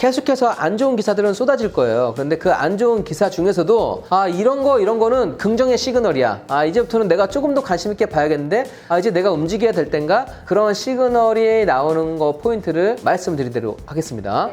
계속해서 안 좋은 기사들은 쏟아질 거예요. 그런데 그 안 좋은 기사 중에서도 이런 거는 긍정의 시그널이야. 이제부터는 내가 조금 더 관심 있게 봐야겠는데 이제 내가 움직여야 될 땐가? 그런 시그널이 나오는 거 포인트를 말씀드리도록 하겠습니다.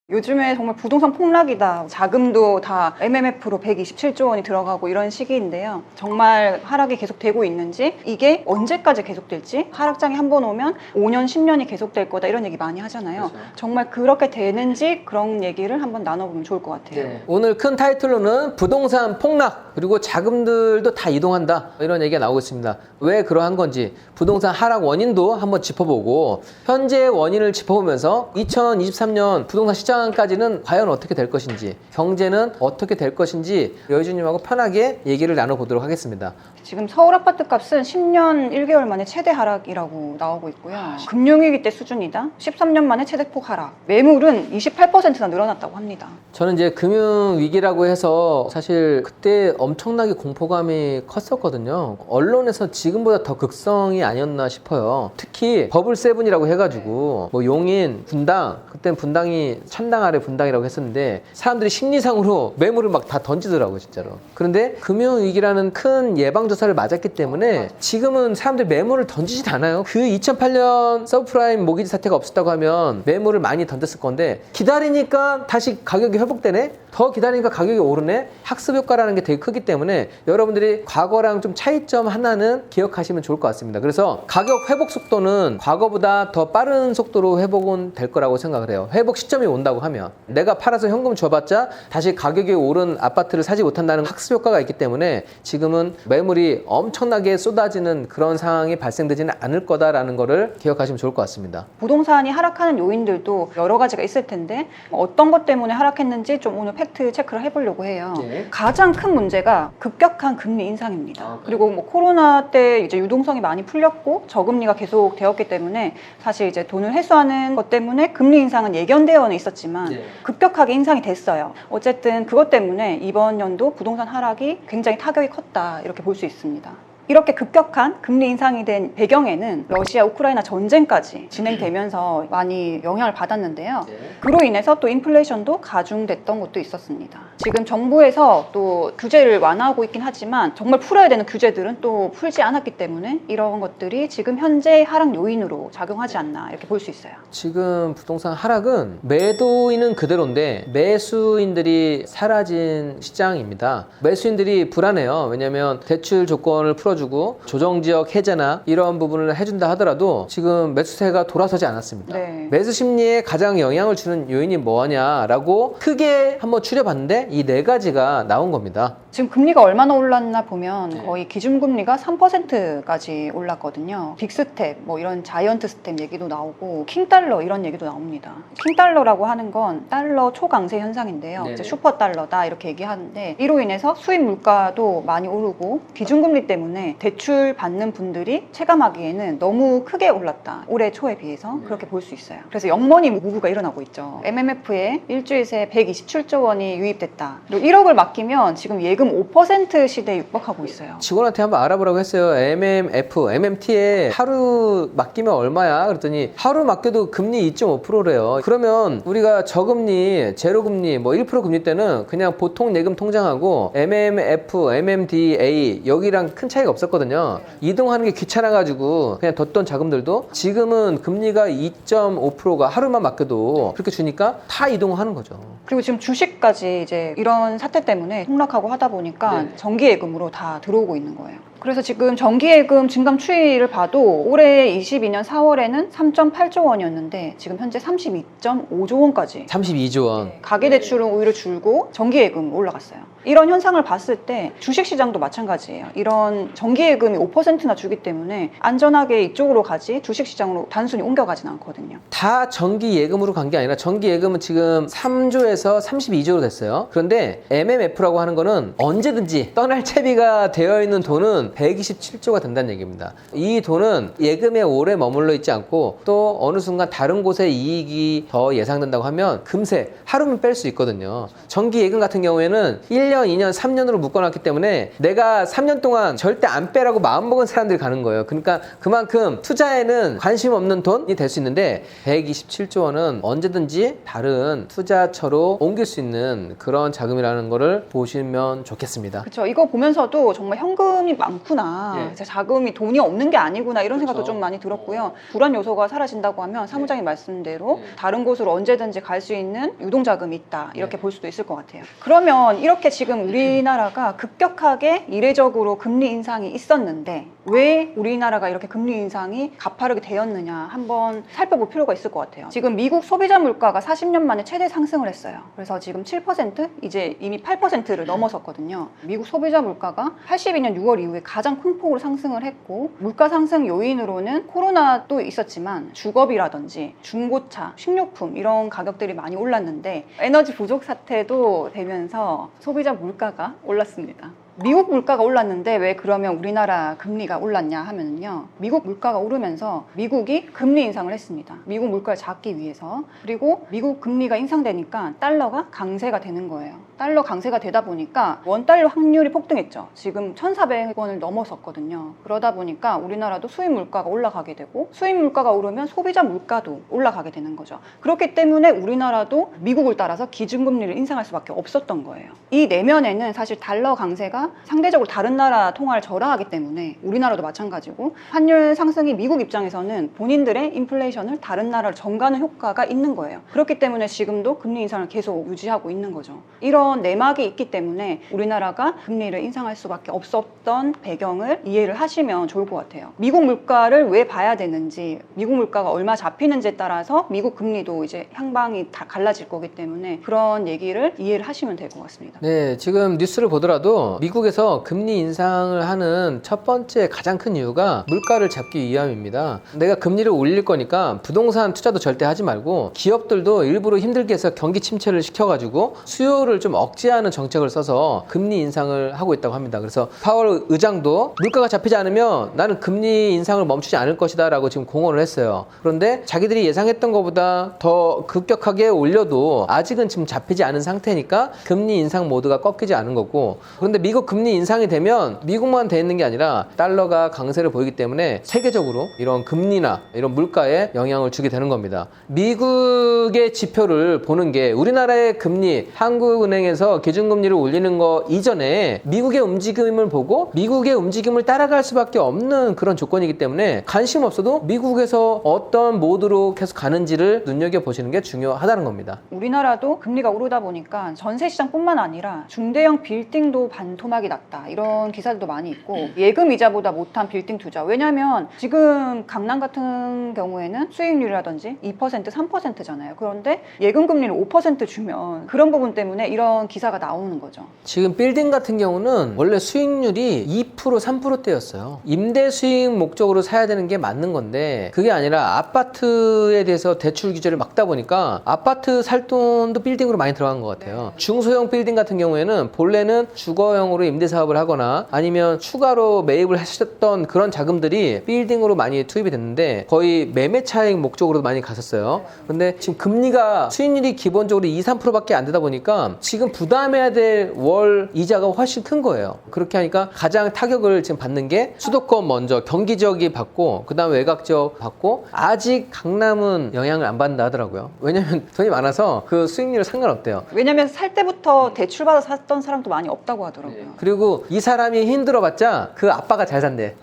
요즘에 정말 부동산 폭락이다. 자금도 다 MMF로 127조 원이 들어가고 이런 시기인데요. 정말 하락이 계속되고 있는지, 이게 언제까지 계속될지, 하락장이 한 번 오면 5년, 10년이 계속될 거다 이런 얘기 많이 하잖아요. 그렇죠. 정말 그렇게 되는지 그런 얘기를 한번 나눠보면 좋을 것 같아요. 네. 오늘 큰 타이틀로는 부동산 폭락 그리고 자금들도 다 이동한다 이런 얘기가 나오고 있습니다. 왜 그러한 건지 부동산 하락 원인도 한번 짚어보고 현재 원인을 짚어보면서 2023년 부동산 시장까지는 과연 어떻게 될 것인지 경제는 어떻게 될 것인지 여유주님하고 편하게 얘기를 나눠보도록 하겠습니다. 지금 서울 아파트 값은 10년 1개월 만에 최대 하락이라고 나오고 있고요. 금융위기 때 수준이다. 13년 만에 최대폭 하락. 매물은 28%나 늘어났다고 합니다. 저는 이제 금융위기라고 해서 사실 그때 엄청나게 공포감이 컸었거든요. 언론에서 지금보다 더 극성이 아니었나 싶어요. 특히 버블7이라고 해가지고 뭐 용인, 분당, 그땐 분당이 천당 아래 분당이라고 했었는데 사람들이 심리상으로 매물을 막 다 던지더라고요, 진짜로. 그런데 금융위기라는 큰 예방주사를 맞았기 때문에 지금은 사람들이 매물을 던지진 않아요. 그 2008년 서브프라임 모기지 사태가 없었다고 하면 매물을 많이 던졌을 건데 기다리니까 다시 가격이 회복되네? 더 기다리니까 가격이 오르네? 학습 효과라는 게 되게 크기 때문에 여러분들이 과거랑 좀 차이점 하나는 기억하시면 좋을 것 같습니다. 그래서 가격 회복 속도는 과거보다 더 빠른 속도로 회복은 될 거라고 생각을 해요. 회복 시점이 온다고 하면 내가 팔아서 현금 줘봤자 다시 가격이 오른 아파트를 사지 못한다는 학습 효과가 있기 때문에 지금은 매물이 엄청나게 쏟아지는 그런 상황이 발생되지는 않을 거다라는 거를 기억하시면 좋을 것 같습니다. 부동산이 하락하는 요인들도 여러 가지가 있을 텐데 어떤 것 때문에 하락했는지 좀 오늘 팩트 체크를 해보려고 해요. 네. 가장 큰 문제가 급격한 금리 인상입니다. 그래요? 그리고 뭐 코로나 때 이제 유동성이 많이 풀렸고 저금리가 계속 되었기 때문에 사실 이제 돈을 회수하는 것 때문에 금리 인상은 예견되어는 있었지만 네. 급격하게 인상이 됐어요. 어쨌든 그것 때문에 이번 연도 부동산 하락이 굉장히 타격이 컸다 이렇게 볼 수 있습니다. 이렇게 급격한 금리 인상이 된 배경에는 러시아 우크라이나 전쟁까지 진행되면서 많이 영향을 받았는데요. 그로 인해서 또 인플레이션도 가중됐던 것도 있었습니다. 지금 정부에서 또 규제를 완화하고 있긴 하지만 정말 풀어야 되는 규제들은 또 풀지 않았기 때문에 이런 것들이 지금 현재 하락 요인으로 작용하지 않나 이렇게 볼 수 있어요. 지금 부동산 하락은 매도인은 그대로인데 매수인들이 사라진 시장입니다. 매수인들이 불안해요. 왜냐하면 대출 조건을 풀어주고 조정지역 해제나 이런 부분을 해준다 하더라도 지금 매수세가 돌아서지 않았습니다. 네. 매수 심리에 가장 영향을 주는 요인이 뭐냐라고 크게 한번 추려봤는데 이 네 가지가 나온 겁니다. 지금 금리가 얼마나 올랐나 보면 거의 기준금리가 3%까지 올랐거든요. 빅스텝, 뭐 이런 자이언트 스텝 얘기도 나오고 킹달러 이런 얘기도 나옵니다. 킹달러라고 하는 건 달러 초강세 현상인데요. 네네. 이제 슈퍼달러다 이렇게 얘기하는데 이로 인해서 수입 물가도 많이 오르고 기준금리 때문에 대출 받는 분들이 체감하기에는 너무 크게 올랐다. 올해 초에 비해서 그렇게 볼 수 있어요. 그래서 영원히 무브가 일어나고 있죠. MMF에 일주일 새 127조 원이 유입됐다. 그리고 1억을 맡기면 지금 예금 5% 시대에 육박하고 있어요. 직원한테 한번 알아보라고 했어요. MMF, MMT에 하루 맡기면 얼마야? 그랬더니 하루 맡겨도 금리 2.5%래요. 그러면 우리가 저금리, 제로금리, 뭐 1% 금리 때는 그냥 보통 예금 통장하고 MMF, MMDA 여기랑 큰 차이가 없었거든요. 이동하는 게 귀찮아가지고 그냥 뒀던 자금들도 지금은 금리가 2.5%가 하루만 맡겨도 그렇게 주니까 다 이동하는 거죠. 그리고 지금 주식까지 이제 이런 사태 때문에 폭락하고 하다 보니까 네. 정기예금으로 다 들어오고 있는 거예요. 그래서 지금 정기예금 증감 추이를 봐도 올해 22년 4월에는 3.8조 원이었는데 지금 현재 32.5조 원까지 32조 원. 가계대출은 오히려 줄고 정기예금 올라갔어요. 이런 현상을 봤을 때 주식시장도 마찬가지예요. 이런 정기예금이 5%나 주기 때문에 안전하게 이쪽으로 가지 주식시장으로 단순히 옮겨가진 않거든요. 다 정기 예금으로 간 게 아니라 정기 예금은 지금 3조에서 32조로 됐어요. 그런데 MMF라고 하는 거는 언제든지 떠날 채비가 되어 있는 돈은 돈은 127조가 된다는 얘기입니다. 이 돈은 예금에 오래 머물러 있지 않고 또 어느 순간 다른 곳에 이익이 더 예상된다고 하면 금세 하루면 뺄 수 있거든요. 정기 예금 같은 경우에는 1년, 2년, 3년으로 묶어놨기 때문에 내가 3년 동안 절대 안 빼라고 마음먹은 사람들이 가는 거예요. 그러니까 그만큼 투자에는 관심 없는 돈이 될 수 있는데 127조 원은 언제든지 다른 투자처로 옮길 수 있는 그런 자금이라는 거를 보시면 좋겠습니다. 그렇죠. 이거 보면서도 정말 현금이 많구나. 예. 자금이 돈이 없는 게 아니구나 이런 생각도 그렇죠. 좀 많이 들었고요. 불안 요소가 사라진다고 하면 사무장님 말씀대로 다른 곳으로 언제든지 갈 수 있는 유동자금이 있다 이렇게 볼 수도 있을 것 같아요. 그러면 이렇게 지금 우리나라가 급격하게 이례적으로 금리 인상이 있었는데 왜 우리나라가 이렇게 금리 인상이 가파르게 되었느냐 한번 살펴볼 필요가 있을 것 같아요. 지금 미국 소비자 물가가 40년 만에 최대 상승을 했어요. 그래서 지금 7% 이제 이미 8%를 넘어섰거든요. 미국 소비자 물가가 82년 6월 이후에 가장 큰 폭으로 상승을 했고 물가 상승 요인으로는 코로나도 있었지만 주거비라든지 중고차, 식료품 이런 가격들이 많이 올랐는데 에너지 부족 사태도 되면서 소비자 물가가 올랐습니다. 미국 물가가 올랐는데 왜 그러면 우리나라 금리가 올랐냐 하면요. 미국 물가가 오르면서 미국이 금리 인상을 했습니다. 미국 물가를 잡기 위해서. 그리고 미국 금리가 인상되니까 달러가 강세가 되는 거예요. 달러 강세가 되다 보니까 원달러 환율이 폭등했죠. 지금 1,400원을 넘어섰거든요. 그러다 보니까 우리나라도 수입 물가가 올라가게 되고 수입 물가가 오르면 소비자 물가도 올라가게 되는 거죠. 그렇기 때문에 우리나라도 미국을 따라서 기준금리를 인상할 수밖에 없었던 거예요. 이 내면에는 사실 달러 강세가 상대적으로 다른 나라 통화를 절하하기 때문에 우리나라도 마찬가지고 환율 상승이 미국 입장에서는 본인들의 인플레이션을 다른 나라로 전가하는 효과가 있는 거예요. 그렇기 때문에 지금도 금리 인상을 계속 유지하고 있는 거죠. 이런 내막이 있기 때문에 우리나라가 금리를 인상할 수밖에 없었던 배경을 이해를 하시면 좋을 것 같아요. 미국 물가를 왜 봐야 되는지, 미국 물가가 얼마 잡히는지에 따라서 미국 금리도 이제 향방이 다 갈라질 거기 때문에 그런 얘기를 이해를 하시면 될 것 같습니다. 네, 지금 뉴스를 보더라도 미국에서 금리 인상을 하는 첫 번째 가장 큰 이유가 물가를 잡기 위함입니다. 내가 금리를 올릴 거니까 부동산 투자도 절대 하지 말고 기업들도 일부러 힘들게 해서 경기 침체를 시켜가지고 수요를 좀 억제하는 정책을 써서 금리 인상을 하고 있다고 합니다. 그래서 파월 의장도 물가가 잡히지 않으면 나는 금리 인상을 멈추지 않을 것이다 라고 지금 공언을 했어요. 그런데 자기들이 예상했던 것보다 더 급격하게 올려도 아직은 지금 잡히지 않은 상태니까 금리 인상 모드가 꺾이지 않은 거고, 그런데 미국 금리 인상이 되면 미국만 돼 있는 게 아니라 달러가 강세를 보이기 때문에 세계적으로 이런 금리나 이런 물가에 영향을 주게 되는 겁니다. 미국의 지표를 보는 게 우리나라의 금리, 한국은행에서 기준금리를 올리는 거 이전에 미국의 움직임을 보고 미국의 움직임을 따라갈 수밖에 없는 그런 조건이기 때문에 관심 없어도 미국에서 어떤 모드로 계속 가는지를 눈여겨보시는 게 중요하다는 겁니다. 우리나라도 금리가 오르다 보니까 전세시장뿐만 아니라 중대형 빌딩도 반토막이 났다 이런 기사들도 많이 있고 예금 이자보다 못한 빌딩 투자, 왜냐하면 지금 강남 같은 경우에는 수익률이라든지 2% 3%잖아요. 그런데 예금 금리를 5% 주면 그런 부분 때문에 이런 기사가 나오는 거죠. 지금 빌딩 같은 경우는 원래 수익률이 2% 3%대였어요. 임대 수익 목적으로 사야 되는 게 맞는 건데 그게 아니라 아파트에 대해서 대출 규제를 막다 보니까 아파트 살 돈도 빌딩으로 많이 들어간 것 같아요. 중소형 빌딩 같은 경우에는 본래는 주거형으로 임대 사업을 하거나 아니면 추가로 매입을 하셨던 그런 자금들이 빌딩으로 많이 투입이 됐는데 거의 매매 차익 목적으로 많이 갔었어요. 그런데 지금 금리가 수익률이 기본적으로 2, 3%밖에 안 되다 보니까 지금 부담해야 될 월 이자가 훨씬 큰 거예요. 그렇게 하니까 가장 타격을 지금 받는 게 수도권 먼저 경기 지역이 받고 그 다음 외곽 지역 받고 아직 강남은 영향을 안 받는다 하더라고요. 왜냐면 돈이 많아서 그 수익률 상관없대요. 왜냐면 살 때부터 대출받아서 샀던 사람도 많이 없다고 하더라고요. 그리고 이 사람이 힘들어봤자 그 아빠가 잘 산대.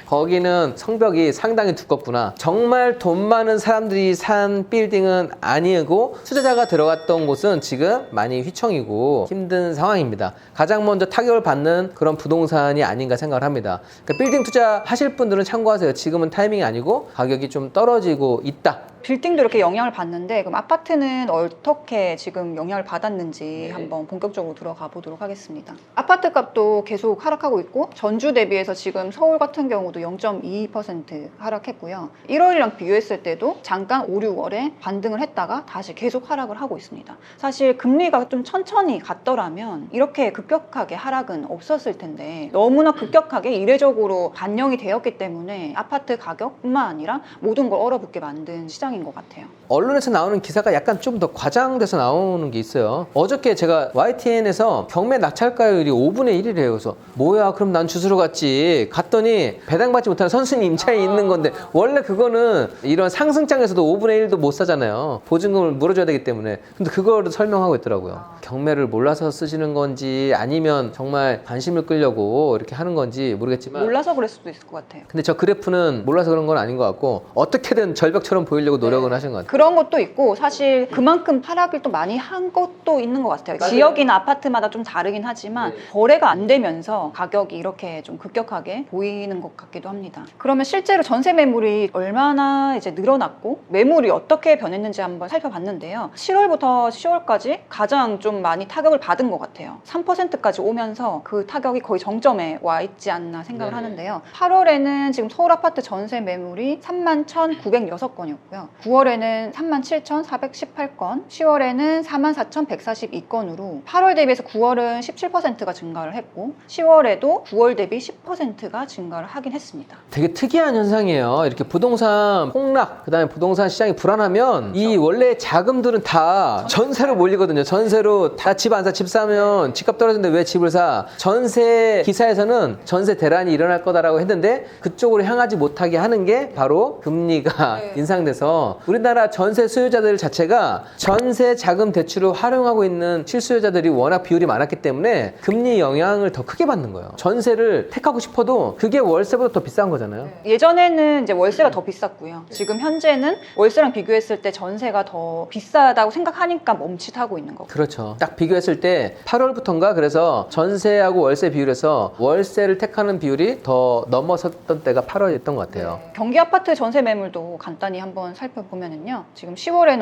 거기는 성벽이 상당히 두껍구나. 정말 돈 많은 사람들이 산 빌딩은 아니고 투자자가 들어갔던 곳은 지금 많이 휘청이고 힘든 상황입니다. 가장 먼저 타격을 받는 그런 부동산이 아닌가 생각을 합니다. 그러니까 빌딩 투자 하실 분들은 참고하세요. 지금은 타이밍이 아니고 가격이 좀 떨어지고 있다. 빌딩도 이렇게 영향을 받는데 그럼 아파트는 어떻게 지금 영향을 받았는지 한번 본격적으로 들어가 보도록 하겠습니다. 아파트 값도 계속 하락하고 있고 전주 대비해서 지금 서울 같은 경우도 0.22% 하락했고요. 1월이랑 비교했을 때도 잠깐 5, 6월에 반등을 했다가 다시 계속 하락을 하고 있습니다. 사실 금리가 좀 천천히 갔더라면 이렇게 급격하게 하락은 없었을 텐데 너무나 급격하게 이례적으로 반영이 되었기 때문에 아파트 가격뿐만 아니라 모든 걸 얼어붙게 만든 시장인 것 같아요. 언론에서 나오는 기사가 약간 좀 더 과장돼서 나오는 게 있어요. 어저께 제가 YTN에서 경매 낙찰가율이 5분의 1이래요. 그래서 뭐야 그럼 난 주스러 갔지. 갔더니 배당받지 못하는 선순위 임차인이 있는 건데 원래 그거는 이런 상승장에서도 5분의 1도 못 사잖아요. 보증금을 물어줘야 되기 때문에. 근데 그거를 설명하고 있더라고요. 경매를 몰라서 쓰시는 건지 아니면 정말 관심을 끌려고 이렇게 하는 건지 모르겠지만 몰라서 그럴 수도 있을 것 같아요. 근데 저 그래프는 몰라서 그런 건 아닌 것 같고 어떻게든 절벽처럼 보이려고 노력은 하신 것 같아요. 그런 것도 있고 사실 그만큼 하락을 또 많이 한 것도 있는 것 같아요. 지역이나 아파트마다 좀 다르긴 하지만 거래가 안 되면서 가격이 이렇게 좀 급격하게 보이는 것 같기도 합니다. 그러면 실제로 전세 매물이 얼마나 이제 늘어났고 매물이 어떻게 변했는지 한번 살펴봤는데요. 7월부터 10월까지 가장 좀 많이 타격을 받은 것 같아요. 3%까지 오면서 그 타격이 거의 정점에 와 있지 않나 생각을 하는데요. 8월에는 지금 서울 아파트 전세 매물이 31,906건이었고요. 9월에는 37,418건, 10월에는 44,142건으로 8월 대비해서 9월은 17%가 증가를 했고 10월에도 9월 대비 10%가 증가를 하긴 했습니다. 되게 특이한 현상이에요. 이렇게 부동산 폭락, 그 다음에 부동산 시장이 불안하면 이 원래 자금들은 다 전세로 몰리거든요. 전세로 다 집 안 사, 집 사면 집값 떨어지는데 왜 집을 사? 전세 기사에서는 전세 대란이 일어날 거다라고 했는데 그쪽으로 향하지 못하게 하는 게 바로 금리가 인상돼서 우리나라 전세 수요자들 자체가 전세 자금 대출을 활용하고 있는 실수요자들이 워낙 비율이 많았기 때문에 금리 영향을 더 크게 받는 거예요. 전세를 택하고 싶어도 그게 월세보다 더 비싼 거잖아요. 예전에는 이제 월세가 더 비쌌고요. 지금 현재는 월세랑 비교했을 때 전세가 더 비싸다고 생각하니까 멈칫하고 있는 거고. 그렇죠. 딱 비교했을 때 8월부터인가 그래서 전세하고 월세 비율에서 월세를 택하는 비율이 더 넘어섰던 때가 8월이었던 것 같아요. 경기 아파트 전세 매물도 간단히 한번 살펴보면은요. 지금 10월에는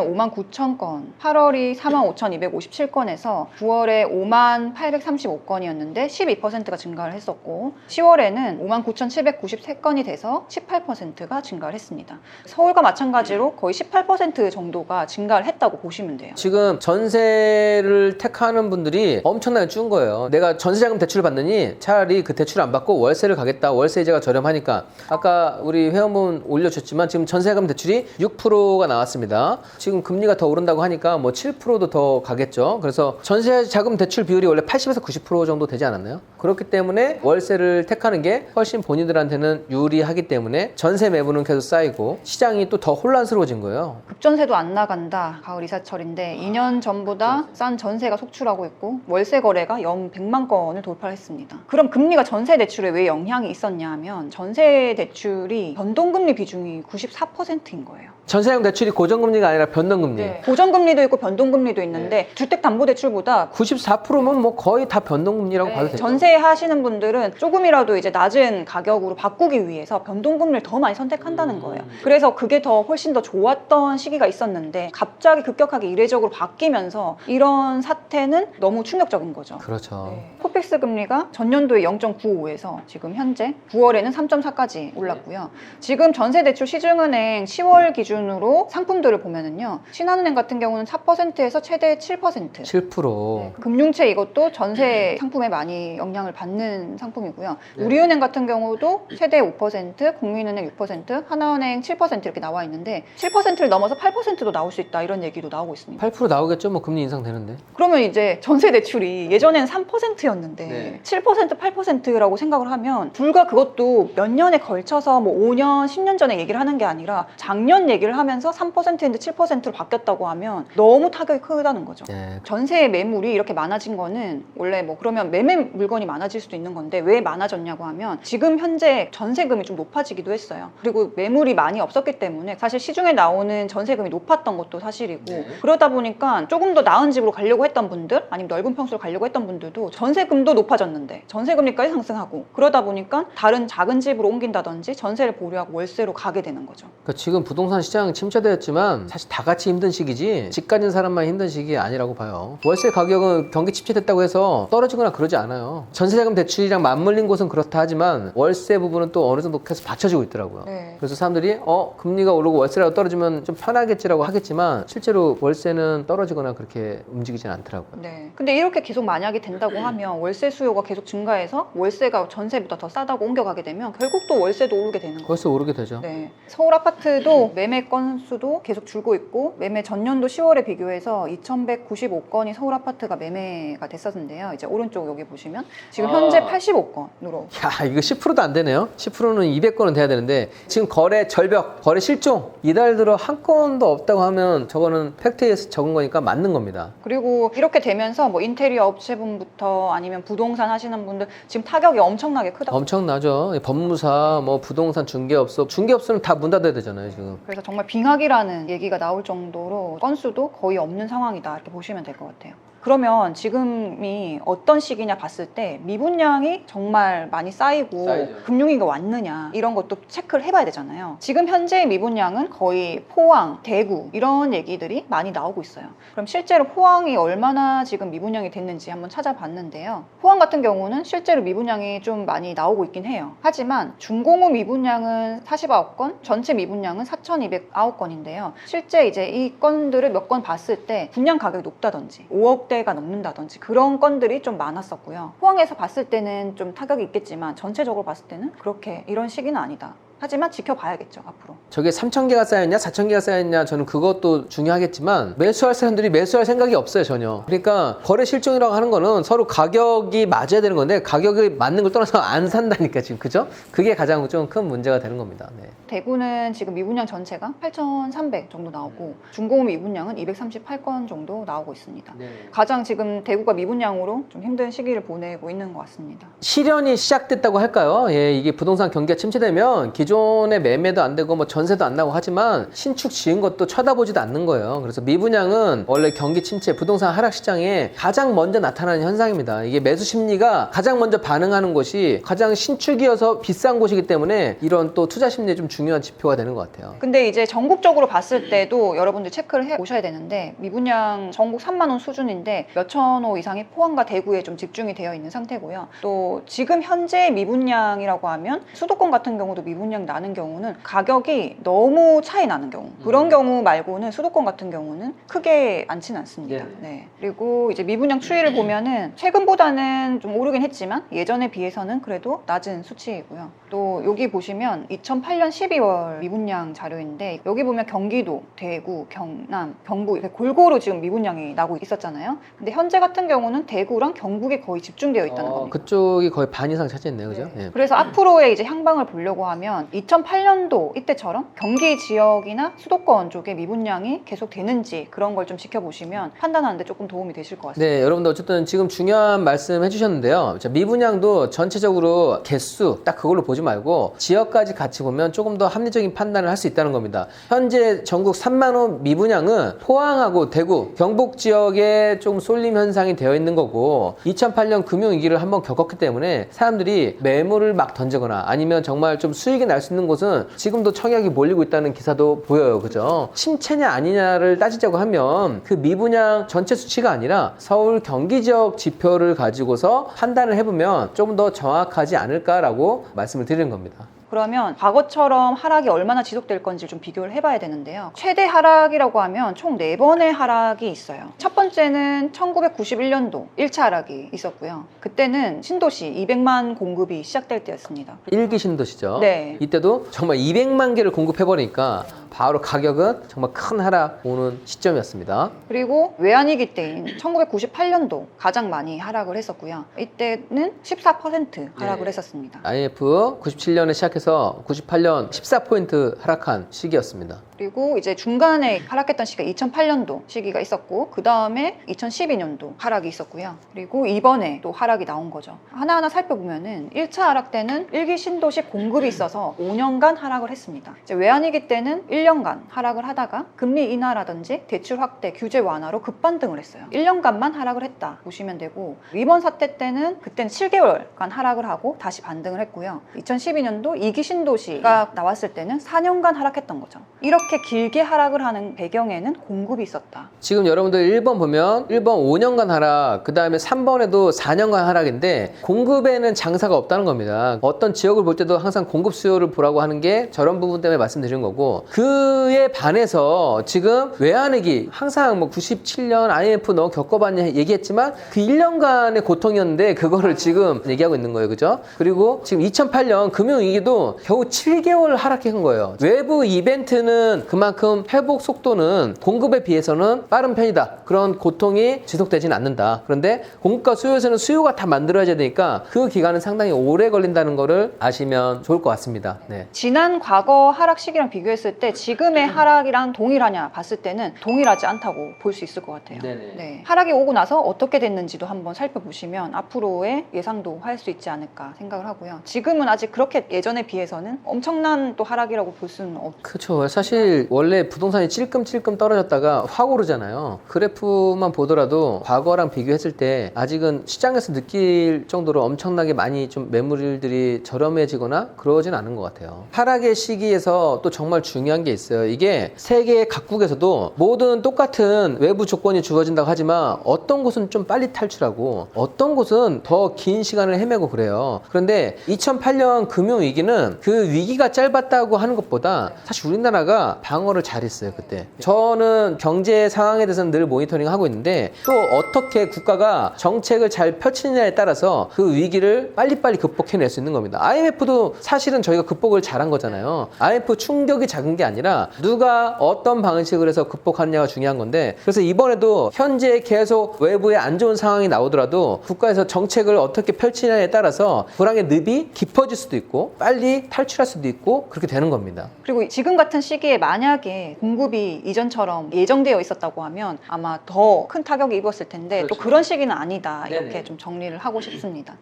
59,000건, 8월이 45,257건에서 9월에 58,835건이었는데 12%가 증가를 했었고 10월에는 59,793건이 돼서 18%가 증가를 했습니다. 서울과 마찬가지로 거의 18% 정도가 증가를 했다고 보시면 돼요. 지금 전세를 택하는 분들이 엄청나게 준 거예요. 내가 전세자금 대출을 받느니 차라리 그 대출을 안 받고 월세를 가겠다. 월세 이자가 저렴하니까. 아까 우리 회원분 올려줬지만 지금 전세자금 대출이 6%가 나왔습니다. 지금 금리가 더 오른다고 하니까 뭐 7%도 더 가겠죠. 그래서 전세자금 대출 비율이 원래 80에서 90% 정도 되지 않았나요? 그렇기 때문에 월세를 택하는 게 훨씬 본인들한테는 유리하기 때문에 전세 매물은 계속 쌓이고 시장이 또 더 혼란스러워진 거예요. 급전세도 안 나간다. 가을 이사철인데 2년 전보다 싼 전세가 속출하고 있고 월세 거래가 연 100만 건을 돌파했습니다. 그럼 금리가 전세 대출에 왜 영향이 있었냐 하면 전세 대출이 변동금리 비중이 94%인 거예요. 전세자금 대출이 고정금리가 아니라 변동금리. 고정금리도 있고 변동금리도 있는데 주택담보대출보다 94%면 뭐 거의 다 변동금리라고 봐도 되죠. 전세 하시는 분들은 조금이라도 이제 낮은 가격으로 바꾸기 위해서 변동금리를 더 많이 선택한다는 거예요. 그래서 그게 더 훨씬 더 좋았던 시기가 있었는데 갑자기 급격하게 이례적으로 바뀌면서 이런 사태는 너무 충격적인 거죠. 그렇죠. 코픽스 금리가 전년도에 0.95에서 지금 현재 9월에는 3.4까지 올랐고요. 지금 전세대출 시중은행 10월 기준으로 상품들을 보면은요. 신한은행 같은 경우는 4%에서 최대 7%. 7%. 금융채 이것도 전세 상품에 많이 영향을 받는 상품이고요. 우리은행 같은 경우도 최대 5%, 국민은행 6%, 하나은행 7% 이렇게 나와 있는데 7%를 넘어서 8%도 나올 수 있다 이런 얘기도 나오고 있습니다. 8% 나오겠죠? 뭐 금리 인상되는데. 그러면 이제 전세 대출이 예전에는 3%였는데 네. 7%, 8%라고 생각을 하면 불과 그것도 몇 년에 걸쳐서 뭐 5년, 10년 전에 얘기를 하는 게 아니라 작년 얘기를 하면서 3%인데 7%로 바뀌었다고 하면 너무 타격이 크다는 거죠. 네. 전세 매물이 이렇게 많아진 거는 원래 뭐 그러면 매매 물건이 많아질 수도 있는 건데 왜 많아졌냐고 하면 지금 현재 전세금이 좀 높아지기도 했어요. 그리고 매물이 많이 없었기 때문에 사실 시중에 나오는 전세금이 높았던 것도 사실이고 그러다 보니까 조금 더 나은 집으로 가려고 했던 분들 아니면 넓은 평수로 가려고 했던 분들도 전세금도 높아졌는데 전세금리까지 상승하고 그러다 보니까 다른 작은 집으로 옮긴다든지 전세를 보류하고 월세로 가게 되는 거죠. 그러니까 지금 부동산 시장 시장 침체되었지만 사실 다 같이 힘든 시기지 집 가진 사람만 힘든 시기 아니라고 봐요. 월세 가격은 경기 침체됐다고 해서 떨어지거나 그러지 않아요. 전세자금 대출이랑 맞물린 곳은 그렇다 하지만 월세 부분은 또 어느 정도 계속 받쳐지고 있더라고요. 네. 그래서 사람들이 금리가 오르고 월세라도 떨어지면 좀 편하겠지라고 하겠지만 실제로 월세는 떨어지거나 그렇게 움직이진 않더라고요. 네. 근데 이렇게 계속 만약에 된다고 하면 월세 수요가 계속 증가해서 월세가 전세보다 더 싸다고 옮겨가게 되면 결국 또 월세도 오르게 되는 거예요. 월세 오르게 되죠. 네. 서울 아파트도 매매 건수도 계속 줄고 있고 매매 전년도 10월에 비교해서 2,195건이 서울 아파트가 매매가 됐었는데요. 이제 오른쪽 여기 보시면 지금 현재 85건으로. 야, 이거 10%도 안 되네요. 10%는 200건은 돼야 되는데 지금 거래 절벽, 거래 실종 이달 들어 한 건도 없다고 하면 저거는 팩트에서 적은 거니까 맞는 겁니다. 그리고 이렇게 되면서 뭐 인테리어 업체분부터 아니면 부동산 하시는 분들 지금 타격이 엄청나게 크다. 엄청나죠. 법무사, 뭐 부동산 중개업소는 다 문 닫아야 되잖아요, 지금. 그래서 정말 빙하기라는 얘기가 나올 정도로 건수도 거의 없는 상황이다 이렇게 보시면 될 것 같아요. 그러면 지금이 어떤 시기냐 봤을 때 미분양이 정말 많이 쌓이고 쌓이죠. 금융위기가 왔느냐 이런 것도 체크를 해봐야 되잖아요. 지금 현재 미분양은 거의 포항, 대구 이런 얘기들이 많이 나오고 있어요. 그럼 실제로 포항이 얼마나 지금 미분양이 됐는지 한번 찾아봤는데요. 포항 같은 경우는 실제로 미분양이 좀 많이 나오고 있긴 해요. 하지만 중공업 미분양은 49건, 전체 미분양은 4,209건인데요. 실제 이제 이 건들을 몇 건 봤을 때 분양 가격이 높다든지 5억대가 넘는다든지 그런 건들이 좀 많았었고요. 포항에서 봤을 때는 좀 타격이 있겠지만 전체적으로 봤을 때는 그렇게 이런 시기는 아니다. 하지만 지켜봐야겠죠, 앞으로. 저게 3,000개가 쌓였냐 4,000개가 쌓였냐 저는 그것도 중요하겠지만 매수할 사람들이 매수할 생각이 없어요, 전혀. 그러니까 거래 실종이라고 하는 거는 서로 가격이 맞아야 되는 건데 가격이 맞는 걸 떠나서 안 산다니까 지금, 그죠? 그게 가장 좀 큰 문제가 되는 겁니다. 네. 대구는 지금 미분양 전체가 8,300 정도 나오고 중공업 미분양은 238건 정도 나오고 있습니다. 가장 지금 대구가 미분양으로 좀 힘든 시기를 보내고 있는 것 같습니다. 실현이 시작됐다고 할까요? 예, 이게 부동산 경기가 침체되면 기존의 매매도 안 되고 뭐 전세도 안 나고 하지만 신축 지은 것도 쳐다보지도 않는 거예요. 그래서 미분양은 원래 경기 침체, 부동산 하락 시장에 가장 먼저 나타나는 현상입니다. 이게 매수 심리가 가장 먼저 반응하는 곳이 가장 신축이어서 비싼 곳이기 때문에 이런 또 투자 심리에 좀 중요한 지표가 되는 것 같아요. 근데 이제 전국적으로 봤을 때도 여러분들 체크를 해 보셔야 되는데 미분양 전국 3만 원 수준인데 몇천 호 이상이 포항과 대구에 좀 집중이 되어 있는 상태고요. 또 지금 현재 미분양이라고 하면 수도권 같은 경우도 미분양 나는 경우는 가격이 너무 차이 나는 경우 그런 경우 말고는 수도권 같은 경우는 크게 많지는 않습니다. 네. 그리고 이제 미분양 추이를 보면은 최근보다는 좀 오르긴 했지만 예전에 비해서는 그래도 낮은 수치이고요. 또 여기 보시면 2008년 12월 미분양 자료인데 여기 보면 경기도, 대구, 경남, 경북 이렇게 골고루 지금 미분양이 나고 있었잖아요. 근데 현재 같은 경우는 대구랑 경북에 거의 집중되어 있다는 겁니다. 그쪽이 거의 반 이상 차지했네요, 그죠? 네. 예. 그래서 앞으로의 이제 향방을 보려고 하면 2008년도 이때처럼 경기 지역이나 수도권 쪽에 미분양이 계속 되는지 그런 걸 좀 지켜보시면 판단하는데 조금 도움이 되실 것 같습니다. 네, 여러분들 어쨌든 지금 중요한 말씀 해주셨는데요. 자, 미분양도 전체적으로 개수 딱 그걸로 보지 말고 지역까지 같이 보면 조금 더 합리적인 판단을 할 수 있다는 겁니다. 현재 전국 3만 호 미분양은 포항하고 대구, 경북 지역에 좀 쏠림 현상이 되어 있는 거고 2008년 금융위기를 한번 겪었기 때문에 사람들이 매물을 막 던지거나 아니면 정말 좀 수익이 날 수 있는 곳은 지금도 청약이 몰리고 있다는 기사도 보여요. 그죠? 침체냐 아니냐를 따지자고 하면 그 미분양 전체 수치가 아니라 서울 경기 지역 지표를 가지고서 판단을 해보면 조금 더 정확하지 않을까라고 말씀을 드리는 겁니다. 그러면 과거처럼 하락이 얼마나 지속될 건지 좀 비교를 해봐야 되는데요. 최대 하락이라고 하면 총 4번의 하락이 있어요. 첫 번째는 1991년도 1차 하락이 있었고요. 그때는 신도시 200만 공급이 시작될 때였습니다. 1기 신도시죠. 네. 이때도 정말 200만 개를 공급해버리니까 바로 가격은 정말 큰 하락 오는 시점이었습니다. 그리고 외환위기 때인 1998년도 가장 많이 하락을 했었고요. 이때는 14% 하락을 했었습니다. IMF 97년에 시작해서 98년 14포인트 하락한 시기였습니다. 그리고 이제 중간에 하락했던 시기가 2008년도 시기가 있었고 그 다음에 2012년도 하락이 있었고요. 그리고 이번에 또 하락이 나온 거죠. 하나하나 살펴보면은 1차 하락 때는 1기 신도시 공급이 있어서 5년간 하락을 했습니다. 이제 외환위기 때는 1년 1년간 하락을 하다가 금리 인하라든지 대출 확대, 규제 완화로 급반등을 했어요. 1년간만 하락을 했다 보시면 되고, 이번 사태 때는 그때는 7개월간 하락을 하고 다시 반등을 했고요. 2012년도 2기 신도시가 나왔을 때는 4년간 하락했던 거죠. 이렇게 길게 하락을 하는 배경에는 공급이 있었다. 지금 여러분들 1번 보면 1번 5년간 하락, 그 다음에 3번에도 4년간 하락인데 공급에는 장사가 없다는 겁니다. 어떤 지역을 볼 때도 항상 공급 수요를 보라고 하는 게 저런 부분 때문에 말씀드린 거고, 그에 반해서 지금 외환위기, 항상 뭐 97년 IMF 너 겪어봤냐 얘기했지만 그 1년간의 고통이었는데 그거를 지금 얘기하고 있는 거예요. 그죠? 그리고 지금 2008년 금융위기도 겨우 7개월 하락한 거예요. 외부 이벤트는 그만큼 회복 속도는 공급에 비해서는 빠른 편이다. 그런 고통이 지속되지는 않는다. 그런데 공급과 수요에서는 수요가 다 만들어져야 되니까 그 기간은 상당히 오래 걸린다는 거를 아시면 좋을 것 같습니다. 네. 지난 과거 하락 시기랑 비교했을 때 지금의 하락이랑 동일하냐 봤을 때는 동일하지 않다고 볼 수 있을 것 같아요. 네네. 네. 하락이 오고 나서 어떻게 됐는지도 한번 살펴보시면 앞으로의 예상도 할 수 있지 않을까 생각을 하고요. 지금은 아직 그렇게 예전에 비해서는 엄청난 또 하락이라고 볼 수는 없죠. 그렇죠. 사실 원래 부동산이 찔끔찔끔 떨어졌다가 확 오르잖아요. 그래프만 보더라도 과거랑 비교했을 때 아직은 시장에서 느낄 정도로 엄청나게 많이 좀 매물들이 저렴해지거나 그러진 않은 것 같아요. 하락의 시기에서 또 정말 중요한 게 있어요. 이게 세계 각국에서도 모든 똑같은 외부 조건이 주어진다고 하지만 어떤 곳은 좀 빨리 탈출하고 어떤 곳은 더 긴 시간을 헤매고 그래요. 그런데 2008년 금융위기는 그 위기가 짧았다고 하는 것보다 사실 우리나라가 방어를 잘했어요. 그때 저는 경제 상황에 대해서는 늘 모니터링 하고 있는데 또 어떻게 국가가 정책을 잘 펼치느냐에 따라서 그 위기를 빨리빨리 극복해낼 수 있는 겁니다. IMF도 사실은 저희가 극복을 잘한 거잖아요. IMF 충격이 작은 게 아니라 누가 어떤 방식으로 해서 극복하느냐가 중요한 건데, 그래서 이번에도 현재 계속 외부에 안 좋은 상황이 나오더라도 국가에서 정책을 어떻게 펼치느냐에 따라서 불황의 늪이 깊어질 수도 있고 빨리 탈출할 수도 있고 그렇게 되는 겁니다. 그리고 지금 같은 시기에 만약에 공급이 이전처럼 예정되어 있었다고 하면 아마 더 큰 타격이 입었을 텐데 그렇죠. 또 그런 시기는 아니다. 이렇게 네네. 좀 정리를 하고 싶습니다.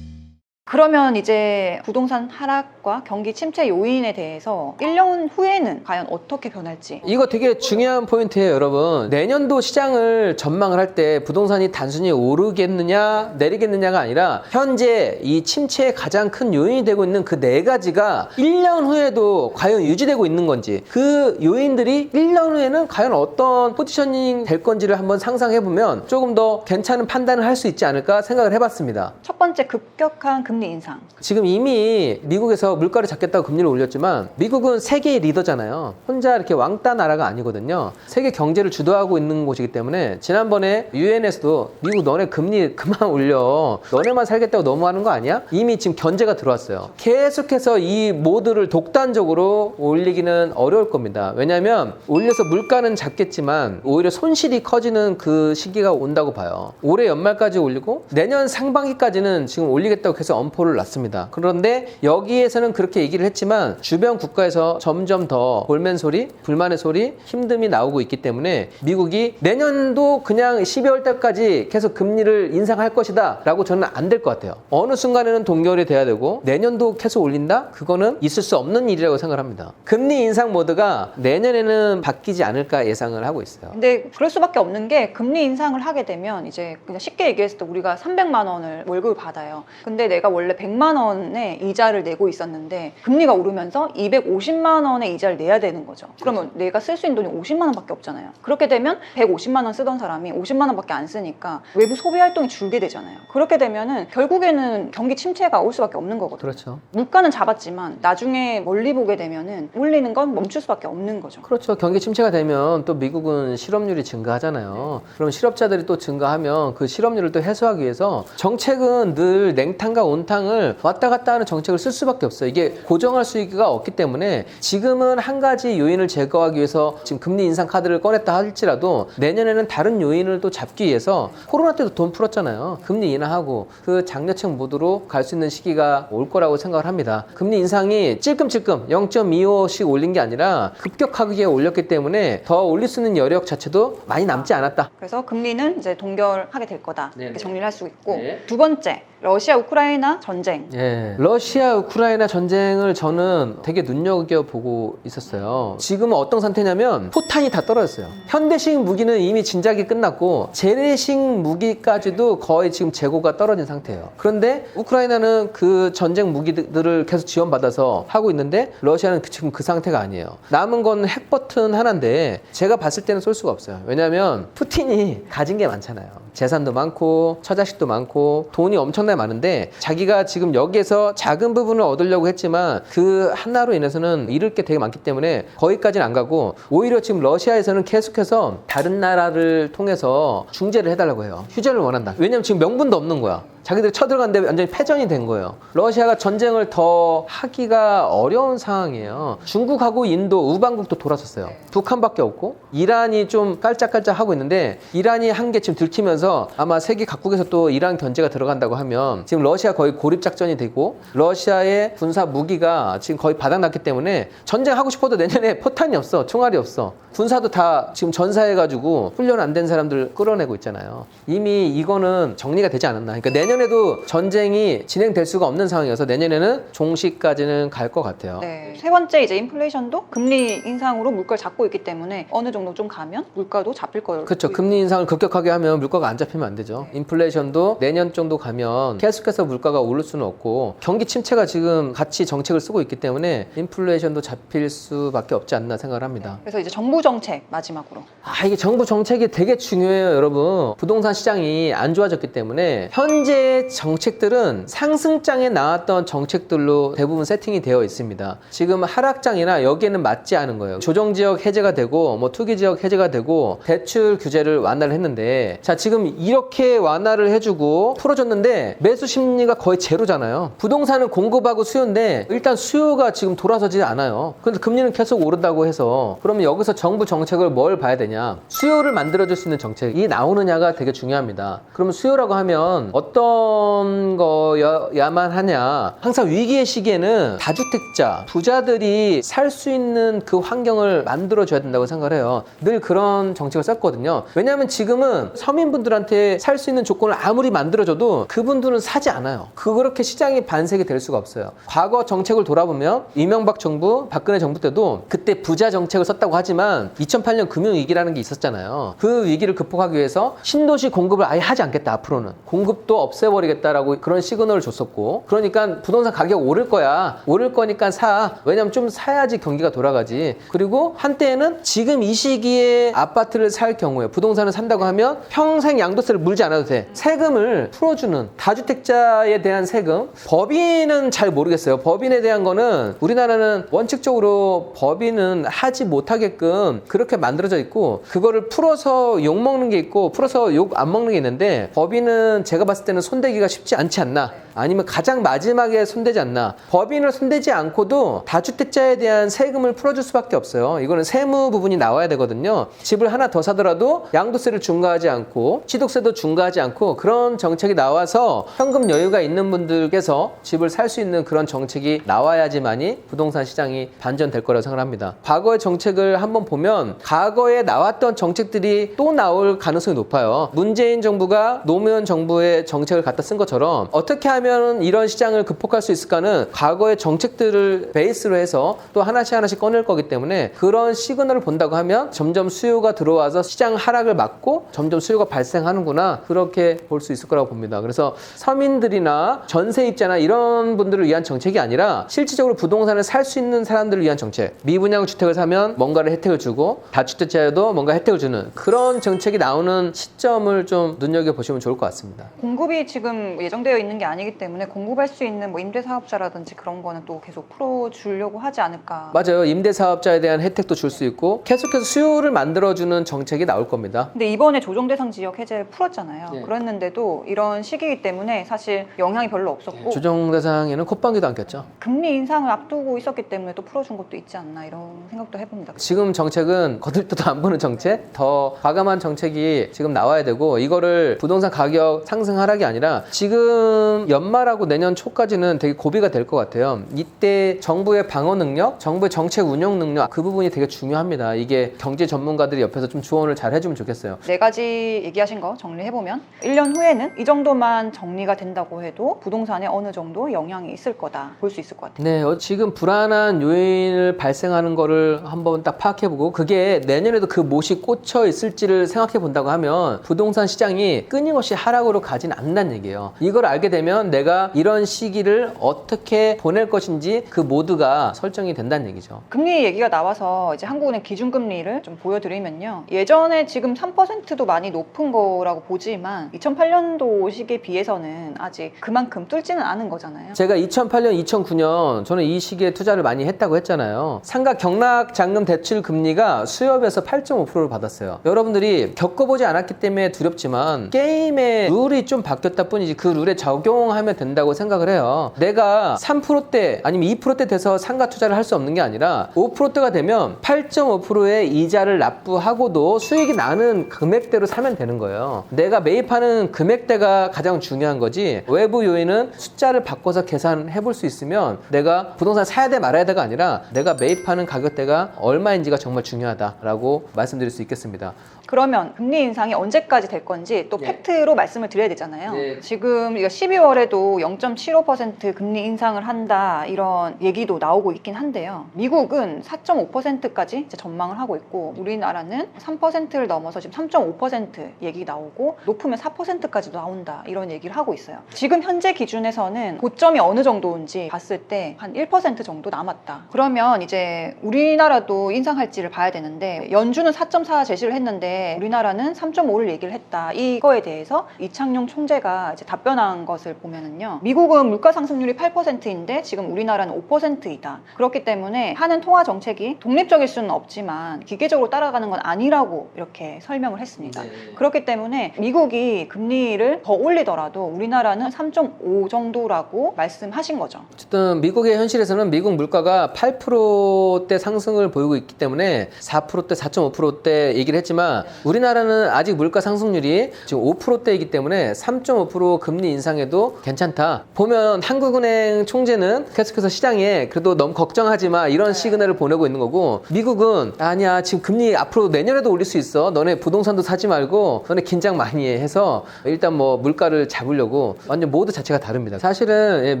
그러면 이제 부동산 하락과 경기 침체 요인에 대해서 1년 후에는 과연 어떻게 변할지. 이거 되게 중요한 포인트예요, 여러분. 내년도 시장을 전망을 할 때 부동산이 단순히 오르겠느냐 내리겠느냐가 아니라 현재 이 침체의 가장 큰 요인이 되고 있는 그 네 가지가 1년 후에도 과연 유지되고 있는 건지, 그 요인들이 1년 후에는 과연 어떤 포지셔닝 될 건지를 한번 상상해보면 조금 더 괜찮은 판단을 할 수 있지 않을까 생각을 해봤습니다. 첫 번째, 급격한 금리 인상. 지금 이미 미국에서 물가를 잡겠다고 금리를 올렸지만 미국은 세계의 리더잖아요. 혼자 이렇게 왕따 나라가 아니거든요. 세계 경제를 주도하고 있는 곳이기 때문에 지난번에 유엔에서도 미국 너네 금리 그만 올려, 너네만 살겠다고 너무하는 거 아니야? 이미 지금 견제가 들어왔어요. 계속해서 이 모드를 독단적으로 올리기는 어려울 겁니다. 왜냐하면 올려서 물가는 잡겠지만 오히려 손실이 커지는 그 시기가 온다고 봐요. 올해 연말까지 올리고 내년 상반기까지는 지금 올리겠다고 계속 엄포를 놨습니다. 그런데 여기에서는 그렇게 얘기를 했지만 주변 국가에서 점점 더 볼멘 소리, 불만의 소리, 힘듦이 나오고 있기 때문에 미국이 내년도 그냥 12월 달까지 계속 금리를 인상할 것이다 라고 저는 안 될 것 같아요. 어느 순간에는 동결이 돼야 되고 내년도 계속 올린다? 그거는 있을 수 없는 일이라고 생각합니다. 금리 인상 모드가 내년에는 바뀌지 않을까 예상을 하고 있어요. 근데 그럴 수밖에 없는 게 금리 인상을 하게 되면 이제 그냥 쉽게 얘기했을 때 우리가 300만 원을 월급을 받아요. 근데 내가 원래 100만 원의 이자를 내고 있었는데 금리가 오르면서 250만 원의 이자를 내야 되는 거죠. 그러면 내가 쓸 수 있는 돈이 50만 원밖에 없잖아요. 그렇게 되면 150만 원 쓰던 사람이 50만 원밖에 안 쓰니까 외부 소비 활동이 줄게 되잖아요. 그렇게 되면은 결국에는 경기 침체가 올 수밖에 없는 거거든요. 그렇죠. 물가는 잡았지만 나중에 멀리 보게 되면은 올리는 건 멈출 수밖에 없는 거죠. 그렇죠. 경기 침체가 되면 또 미국은 실업률이 증가하잖아요. 그럼 실업자들이 또 증가하면 그 실업률을 또 해소하기 위해서 정책은 늘 냉탕과 온탕을 왔다 갔다 하는 정책을 쓸 수밖에 없어요. 이게 고정할 수가 없기 때문에 지금은 한 가지 요인을 제거하기 위해서 지금 금리 인상 카드를 꺼냈다 할지라도 내년에는 다른 요인을 또 잡기 위해서 코로나 때도 돈 풀었잖아요. 금리 인하하고 그 장려책 모드로 갈 수 있는 시기가 올 거라고 생각을 합니다. 금리 인상이 찔끔찔끔 0.25씩 올린 게 아니라 급격하게 올렸기 때문에 더 올릴 수 있는 여력 자체도 많이 남지 않았다. 그래서 금리는 이제 동결하게 될 거다. 네네. 이렇게 정리를 할 수 있고 네. 두 번째, 러시아 우크라이나 전쟁. 예. 러시아 우크라이나 전쟁을 저는 되게 눈여겨보고 있었어요. 지금은 어떤 상태냐면 포탄이 다 떨어졌어요. 현대식 무기는 이미 진작에 끝났고 재래식 무기까지도 거의 지금 재고가 떨어진 상태예요. 그런데 우크라이나는 그 전쟁 무기들을 계속 지원받아서 하고 있는데 러시아는 지금 그 상태가 아니에요. 남은 건 핵 버튼 하나인데 제가 봤을 때는 쏠 수가 없어요. 왜냐하면 푸틴이 가진 게 많잖아요. 재산도 많고 처자식도 많고 돈이 엄청나게 많은데 자기가 지금 여기에서 작은 부분을 얻으려고 했지만 그 하나로 인해서는 잃을 게 되게 많기 때문에 거기까지는 안 가고 오히려 지금 러시아에서는 계속해서 다른 나라를 통해서 중재를 해달라고 해요. 휴전을 원한다. 왜냐면 지금 명분도 없는 거야. 자기들이 쳐들어갔는데 완전히 패전이 된 거예요. 러시아가 전쟁을 더 하기가 어려운 상황이에요. 중국하고 인도, 우방국도 돌아섰어요. 북한밖에 없고 이란이 좀 깔짝깔짝 하고 있는데 이란이 한 게 지금 들키면서 아마 세계 각국에서 또 이란 견제가 들어간다고 하면 지금 러시아 거의 고립작전이 되고 러시아의 군사 무기가 지금 거의 바닥났기 때문에 전쟁하고 싶어도 내년에 포탄이 없어. 총알이 없어. 군사도 다 지금 전사해가지고 훈련 안 된 사람들 끌어내고 있잖아요. 이미 이거는 정리가 되지 않았나. 그러니까 내년에도 전쟁이 진행될 수가 없는 상황이어서 내년에는 종식까지는 갈 것 같아요. 네. 세 번째 이제 인플레이션도 금리 인상으로 물가를 잡고 있기 때문에 어느 정도 좀 가면 물가도 잡힐 거예요. 그렇죠. 금리 인상을 급격하게 하면 물가가 안 잡히면 안 되죠. 인플레이션도 내년 정도 가면 계속해서 물가가 오를 수는 없고 경기 침체가 지금 같이 정책을 쓰고 있기 때문에 인플레이션도 잡힐 수밖에 없지 않나 생각을 합니다. 그래서 이제 정부 정책 마지막으로. 이게 정부 정책이 되게 중요해요, 여러분. 부동산 시장이 안 좋아졌기 때문에 현재의 정책들은 상승장에 나왔던 정책들로 대부분 세팅이 되어 있습니다. 지금 하락장이나 여기에는 맞지 않은 거예요. 조정지역 해제가 되고 뭐 투기지역 해제가 되고 대출 규제를 완화를 했는데 자, 지금 이렇게 완화를 해주고 풀어줬는데 매수 심리가 거의 제로잖아요. 부동산은 공급하고 수요인데 일단 수요가 지금 돌아서지 않아요. 그런데 금리는 계속 오른다고 해서 그러면 여기서 정부 정책을 뭘 봐야 되냐? 수요를 만들어줄 수 있는 정책이 나오느냐가 되게 중요합니다. 그러면 수요라고 하면 어떤 거야만 하냐? 항상 위기의 시기에는 다주택자, 부자들이 살 수 있는 그 환경을 만들어줘야 된다고 생각을 해요. 늘 그런 정책을 썼거든요. 왜냐하면 지금은 서민분들한테 살 수 있는 조건을 아무리 만들어줘도 그분들은 사지 않아요. 그렇게 시장이 반색이 될 수가 없어요. 과거 정책을 돌아보면 이명박 정부, 박근혜 정부 때도 그때 부자 정책을 썼다고 하지만 2008년 금융위기라는 게 있었잖아요. 그 위기를 극복하기 위해서 신도시 공급을 아예 하지 않겠다. 앞으로는 공급도 없애버리겠다라고 그런 시그널을 줬었고 그러니까 부동산 가격 오를 거야. 오를 거니까 사. 왜냐면 좀 사야지 경기가 돌아가지. 그리고 한때에는 지금 이 시기에 아파트를 살 경우에 부동산을 산다고 하면 평생 양도세를 물지 않아도 돼. 세금을 풀어주는 다주택자에 대한 세금. 법인은 잘 모르겠어요. 법인에 대한 거는 우리나라는 원칙적으로 법인은 하지 못하게끔 그렇게 만들어져 있고 그거를 풀어서 욕 먹는 게 있고 풀어서 욕 안 먹는 게 있는데 법인은 제가 봤을 때는 손대기가 쉽지 않지 않나. 아니면 가장 마지막에 손대지 않나. 법인을 손대지 않고도 다주택자에 대한 세금을 풀어줄 수밖에 없어요. 이거는 세무 부분이 나와야 되거든요. 집을 하나 더 사더라도 양도세를 중과하지 않고 취득세도 중과하지 않고 그런 정책이 나와서 현금 여유가 있는 분들께서 집을 살 수 있는 그런 정책이 나와야지만이 부동산 시장이 반전될 거라고 생각합니다. 과거의 정책을 한번 보면 과거에 나왔던 정책들이 또 나올 가능성이 높아요. 문재인 정부가 노무현 정부의 정책을 갖다 쓴 것처럼 어떻게 하면 이런 시장을 극복할 수 있을까는 과거의 정책들을 베이스로 해서 또 하나씩 꺼낼 거기 때문에 그런 시그널을 본다고 하면 점점 수요가 들어와서 시장 하락을 막고 점점 수요가 발생하는구나 그렇게 볼 수 있을 거라고 봅니다. 그래서 서민들이나 전세입자나 이런 분들을 위한 정책이 아니라 실질적으로 부동산을 살 수 있는 사람들을 위한 정책. 미분양 주택을 사면 뭔가를 혜택을 주고 다주택자에도 뭔가 혜택을 주는 그런 정책이 나오는 시점을 좀 눈여겨보시면 좋을 것 같습니다. 공급이 지금 예정되어 있는 게 아니기 때문에 공급할 수 있는 뭐 임대사업자라든지 그런 거는 또 계속 풀어주려고 하지 않을까. 맞아요. 임대사업자에 대한 혜택도 줄 수 있고 계속해서 수요를 만들어주는 정책이 나올 겁니다. 근데 이번에 조정대상 지역 해제를 풀었잖아요. 네. 그랬는데도 이런 시기이기 때문에 사실 영향이 별로 없었고 조정대상에는 콧방귀도 안 꼈죠. 금리 인상을 앞두고 있었기 때문에 또 풀어준 것도 있지 않나 이런 생각도 해봅니다. 지금 정책은 거들떠도 안 보는 정책, 더 과감한 정책이 지금 나와야 되고 이거를 부동산 가격 상승 하락이 아니라 지금 연말하고 내년 초까지는 되게 고비가 될 것 같아요. 이때 정부의 방어 능력, 정부의 정책 운영 능력 그 부분이 되게 중요합니다. 이게 경제 전문가들이 옆에서 좀 조언을 잘 해주면 좋겠어요. 네 가지 얘기하신 거 정리해보면 1년 후에는 이 정도만 정리가 된다고 해도 부동산에 어느 정도 영향이 있을 거다 볼 수 있을 것 같아요. 네, 지금 불안한 요인을 발생하는 거를 한번 딱 파악해보고 그게 내년에도 그 못이 꽂혀 있을지를 생각해 본다고 하면 부동산 시장이 끊임없이 하락으로 가진 않는다는 얘기예요. 이걸 알게 되면 내가 이런 시기를 어떻게 보낼 것인지 그 모두가 설정이 된다는 얘기죠. 금리 얘기가 나와서 이제 한국은행 기준금리를 좀 보여드리면요. 예전에 지금 3%도 많이 높은 거라고 보지만 2008년도 시기에 비해서는 아직 그만큼 뚫지는 않은 거잖아요. 제가 2008년, 2009년 저는 이 시기에 투자를 많이 했다고 했잖아요. 상가 경락 잔금 대출 금리가 수협에서 8.5%를 받았어요. 여러분들이 겪어보지 않았기 때문에 두렵지만 게임의 룰이 좀 바뀌었다 뿐이지 그 룰에 적용하면 된다고 생각을 해요. 내가 3%대 아니면 2%대 돼서 상가 투자를 할 수 없는 게 아니라 5%대가 되면 8.5%의 이자를 납부하고도 수익이 나는 금액대로 사면 되는 거예요. 내가 매입하는 금액대가 가장 중요한 거지 외부 요인은 숫자를 바꿔서 계산해 볼 수 있으면 내가 부동산 사야 돼 말아야 돼가 아니라 내가 매입하는 가격대가 얼마인지가 정말 중요하다라고 말씀드릴 수 있겠습니다. 그러면 금리 인상이 언제까지 될 건지 또 네. 팩트로 말씀을 드려야 되잖아요. 네. 지금 12월에도 0.75% 금리 인상을 한다 이런 얘기도 나오고 있긴 한데요. 미국은 4.5%까지 이제 전망을 하고 있고 우리나라는 3%를 넘어서 지금 3.5% 얘기 나오고 높으면 4%까지도 나온다 이런 얘기를 하고 있어요. 지금 현재 기준에서는 고점이 어느 정도인지 봤을 때 한 1% 정도 남았다. 그러면 이제 우리나라도 인상할지를 봐야 되는데 연준은 4.4 제시를 했는데 우리나라는 3.5를 얘기를 했다. 이거에 대해서 이창용 총재가 이제 답변한 것을 보면은요. 미국은 물가 상승률이 8%인데 지금 우리나라는 5%이다. 그렇기 때문에 하는 통화 정책이 독립적일 수는 없지만 기계적으로 따라가는 건 아니라고 이렇게 설명을 했습니다. 그렇기 때문에 미국이 금리를 더 올리더라도 우리나라는 3.5 정도라고 말씀하신 거죠. 어쨌든 미국의 현실에서는 미국 물가가 8%대 상승을 보이고 있기 때문에 4%대, 4.5%대 얘기를 했지만 우리나라는 아직 물가 상승률이 지금 5%대이기 때문에 3.5% 금리 인상해도 괜찮다. 보면 한국은행 총재는 계속해서 시장에 그래도 너무 걱정하지 마 이런 시그널을 보내고 있는 거고 미국은 아니야 지금 금리 앞으로 내년에도 올릴 수 있어. 너네 부동산도 사지 말고 너네 긴장 많이 해 해서 일단 뭐 물가를 잡으려고 완전 모두 자체가 다릅니다. 사실은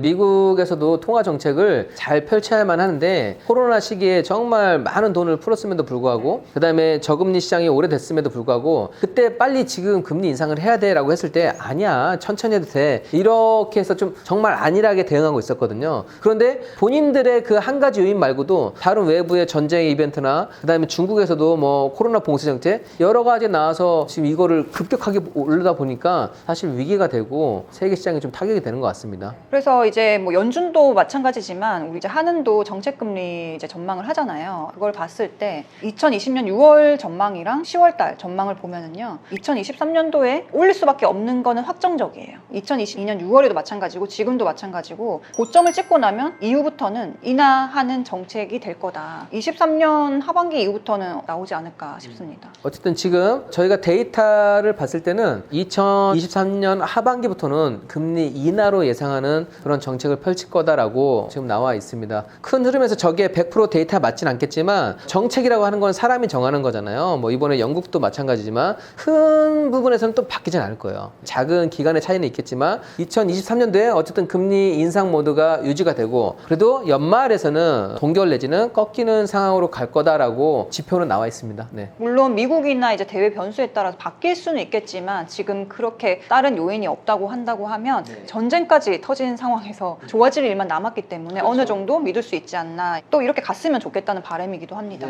미국에서도 통화 정책을 잘 펼쳐야만 하는데 코로나 시기에 정말 많은 돈을 풀었음에도 불구하고 그 다음에 저금리 시장이 오래됐음에도 불구하고 그때 빨리 지금 금리 인상을 해야 돼 라고 했을 때 아니야 천천히 해도 돼 이렇게 해서 좀 정말 안일하게 대응하고 있었거든요. 그런데 본인들의 그 한 가지 요인 말고도 다른 외부의 전쟁 이벤트나 그 다음에 중국에서도 뭐 코로나 봉쇄 정책 여러 가지 나와서 지금 이거를 급격하게 올리다 보니까 사실 위기가 되고 세계 시장이 좀 타격이 되는 것 같습니다. 그래서 이제 뭐 연준도 마찬가지지만 우리 이제 한은도 정책금리 이제 전망을 하잖아요. 그걸 봤을 때 2020년 6월 전망이랑 10월 달 전망을 보면은요. 2023년도에 올릴 수밖에 없는 거는 확정적이에요. 2022년 6월에도 마찬가지고 지금도 마찬가지고 고점을 찍고 나면 이후부터는 인하하는 정책이 될 거다. 23년 하반기 이후부터는 나오지 않을까 싶습니다. 어쨌든 지금 저희가 데이터를 봤을 때는 2023년 하반기부터는 금리 인하로 예상하는 그런 정책을 펼칠 거다라고 지금 나와 있습니다. 큰 흐름에서 저게 100% 데이터 맞진 않겠지만 정책이라고 하는 건 사람이 정하는 거잖아요. 뭐 이번에 영국도 마찬가지지만 큰 부분에서는 또 바뀌진 않을 거예요. 작은 기간의 차이는 있겠지만 2023년도에 어쨌든 금리 인상 모드가 유지가 되고 그래도 연말에서는 동결 내지는 꺾이는 상황으로 갈 거다라고 지표는 나와 있습니다. 네. 물론 미국이나 이제 대외 변수에 따라서 바뀔 수는 있겠지만 지금 그렇게 다른 요인이 없다고 한다고 하면 전쟁까지 터진 상황에서 좋아질 일만 남았기 때문에 어느 정도 믿을 수 있지 않나 또 이렇게 갔으면 좋겠다는 바람이기도 합니다.